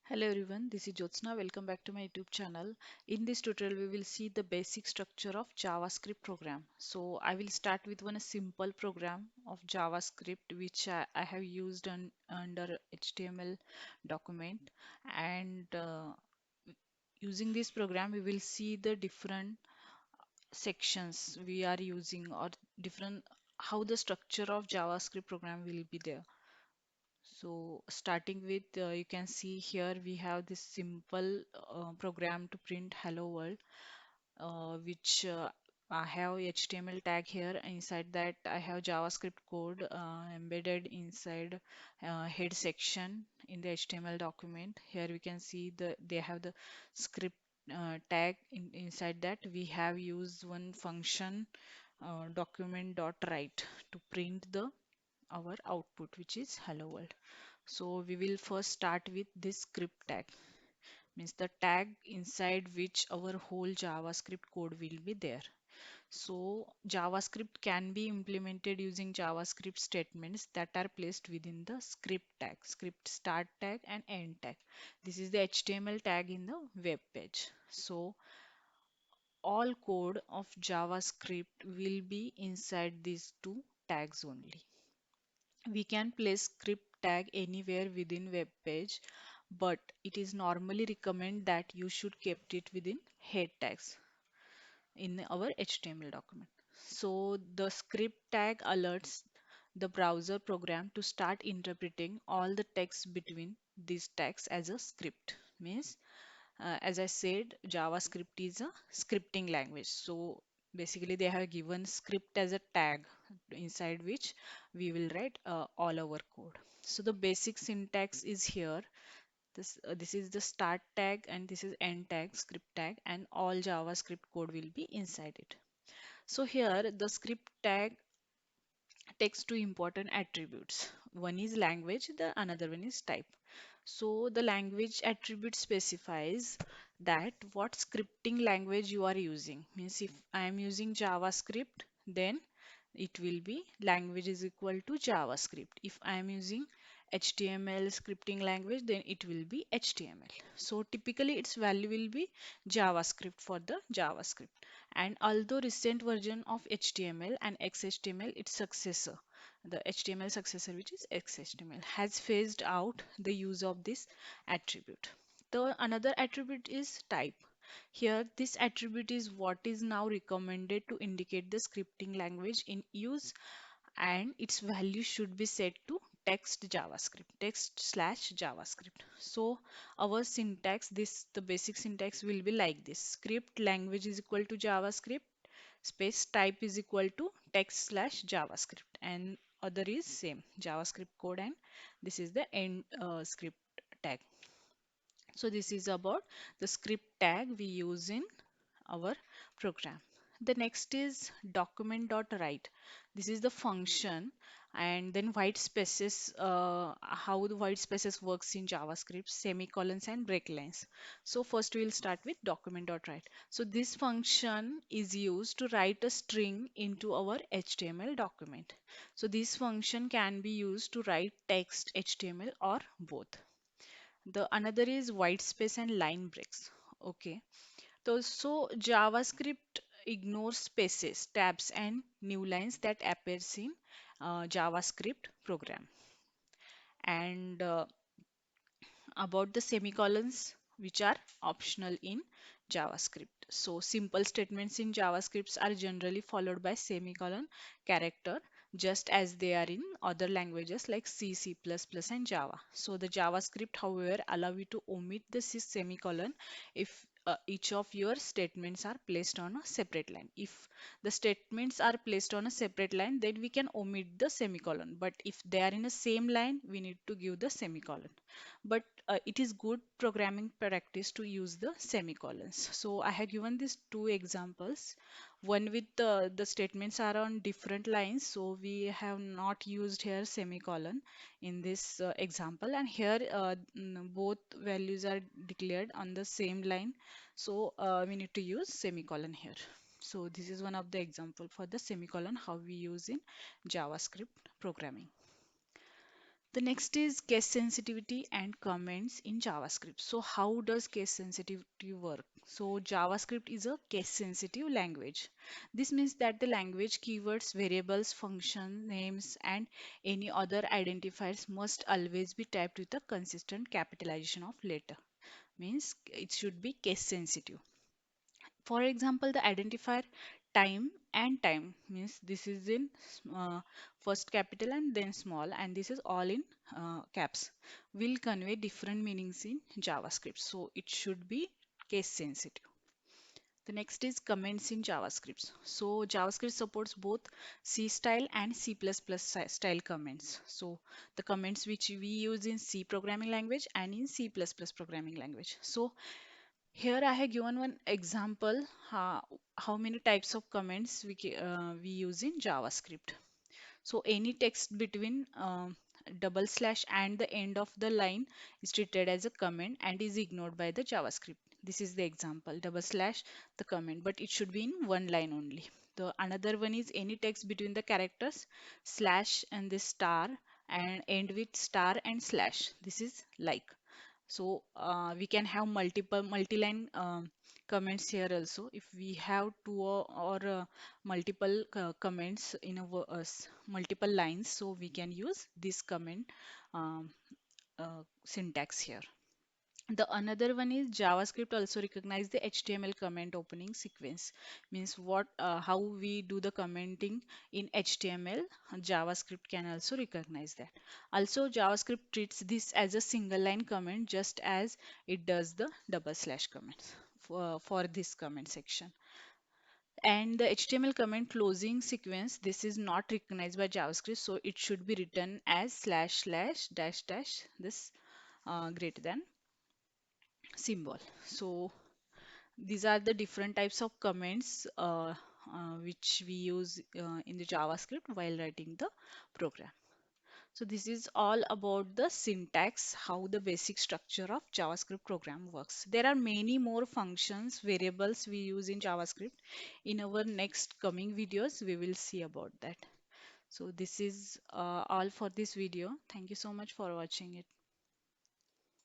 Hello everyone, this is Jyotsna. Welcome back to my YouTube channel. In this tutorial, we will see the basic structure of JavaScript program. So I will start with one simple program of JavaScript which I have used under HTML document, and using this program we will see the different sections we are using or different how the structure of JavaScript program will be there. So starting with, you can see here we have this simple program to print hello world, which I have HTML tag here. Inside that I have JavaScript code embedded inside head section in the HTML document. Here we can see they have the script tag inside that. We have used one function document dot write to print the our output, which is hello world. So we will first start with this script tag, means the tag inside which our whole JavaScript code will be there. So JavaScript can be implemented using JavaScript statements that are placed within the script tag, script start tag and end tag. This is the HTML tag in the web page. So all code of JavaScript will be inside these two tags only. We can place script tag anywhere within web page, but it is normally recommend that you should keep it within head tags in our HTML document. So the script tag alerts the browser program to start interpreting all the text between these tags as a script. Means, as I said, JavaScript is a scripting language. So basically, they have given script as a tag inside which we will write all our code. So the basic syntax is here. This is the start tag and this is end tag, script tag, and all JavaScript code will be inside it. So here the script tag takes two important attributes. One is language, the another one is type. So the language attribute specifies that what scripting language you are using. Means if I am using JavaScript, then it will be language is equal to JavaScript. If I am using HTML scripting language, then it will be HTML. So typically its value will be JavaScript for the JavaScript. And although recent version of HTML and XHTML, its successor, the HTML successor, which is XHTML, has phased out the use of this attribute. The another attribute is type. Here, this attribute is what is now recommended to indicate the scripting language in use, and its value should be set to text JavaScript, text slash JavaScript. So our syntax, this the basic syntax will be like this: script language is equal to JavaScript, space type is equal to text slash JavaScript, and other is same JavaScript code, and this is the end script tag. So this is about the script tag we use in our program. The next is document.write. This is the function, and then white spaces, how the white spaces works in JavaScript, semicolons and break lines. So first we'll start with document.write. So this function is used to write a string into our HTML document. So this function can be used to write text, HTML, or both. The another is white space and line breaks. Okay. So JavaScript ignores spaces, tabs, and new lines that appears in JavaScript program. And about the semicolons, which are optional in JavaScript. So simple statements in JavaScripts are generally followed by semicolon character, just as they are in other languages like C, C++, and Java. So the JavaScript, however, allow you to omit the semicolon if each of your statements are placed on a separate line. If the statements are placed on a separate line, then we can omit the semicolon. But if they are in the same line, we need to give the semicolon. But it is good programming practice to use the semicolons. So I have given these two examples. One with the statements are on different lines, so we have not used here semicolon in this example. And here both values are declared on the same line, so we need to use semicolon here. So this is one of the example for the semicolon how we use in JavaScript programming. The next is case sensitivity and comments in JavaScript. So how does case sensitivity work? So JavaScript is a case sensitive language. This means that the language keywords, variables, function names, and any other identifiers must always be typed with a consistent capitalization of letter. Means it should be case sensitive. For example, the identifier time and time means this is in first capital and then small, and this is all in caps, will convey different meanings in JavaScript. So it should be case sensitive. The next is comments in JavaScript. So JavaScript supports both C style and style comments. So the comments which we use in C programming language and in C++ programming language. So here I have given one example how many types of comments we use in JavaScript. So any text between double slash and the end of the line is treated as a comment and is ignored by the JavaScript. This is the example, double slash the comment, but it should be in one line only. The another one is any text between the characters slash and the star and end with star and slash. This is like. So we can have multi-line comments here also. If we have two or multiple comments in a multiple lines, so we can use this comment um, syntax here. The another one is JavaScript also recognize the HTML comment opening sequence. Means what how we do the commenting in HTML. JavaScript can also recognize that. Also JavaScript treats this as a single line comment just as it does the double slash comments for this comment section. And the HTML comment closing sequence, this is not recognized by JavaScript, so it should be written as slash slash dash dash this greater than symbol. So these are the different types of comments which we use in the JavaScript while writing the program. So this is all about the syntax, how the basic structure of JavaScript program works. There are many more functions, variables we use in JavaScript. In our next coming videos, we will see about that. So this is all for this video. Thank you so much for watching it.